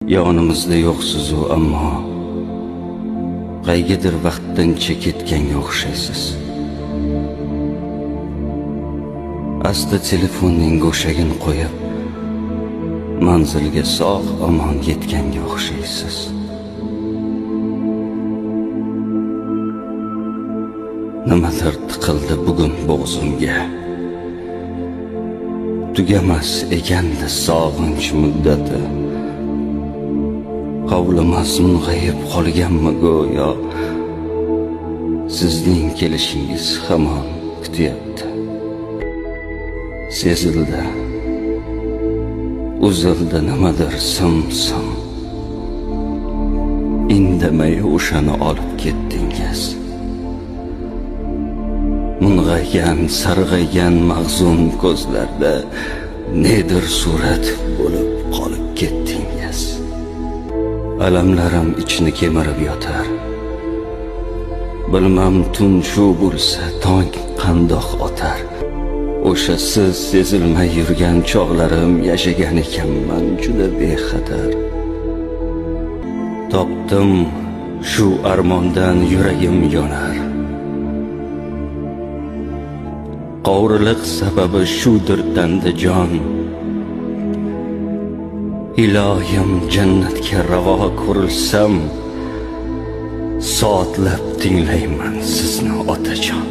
Yonimizda yo'qsiz-u ammo qaygadir vaqtdan ketganga o'xshaysiz. Asta telefonning go'shagini qo'yib, manzilga sog' omon yetganga o'xshaysiz. Nimadir tiqildi bugun bo'g'zimga. Tugamas ekandi sog'inch muddati. Hovlimas mung'ayib qolganmi go'yo, sizning kelishingiz hamon kutyapti. Sezildi, uzildi nimadir sim-sim. Indamay o'shani olib ketdingiz. Mung'aygan, sarg'aygan mag'zum ko'zlarda nedir surat bo'lib qolib ketdingiz. Alamlarim ichni kemirib yotar. Bilmam tun shu bo'lsa tong qandoq otar. O'sha siz sezilmay yurgan chog'larim yashagan ekanman juda bexatar. Topdim shu armondan yuragim yonar. Qo'rliq sababi shudir tandijon. Ilohim jannatga ravo ko'rilsam, soatlab tinglayman sizni otajon.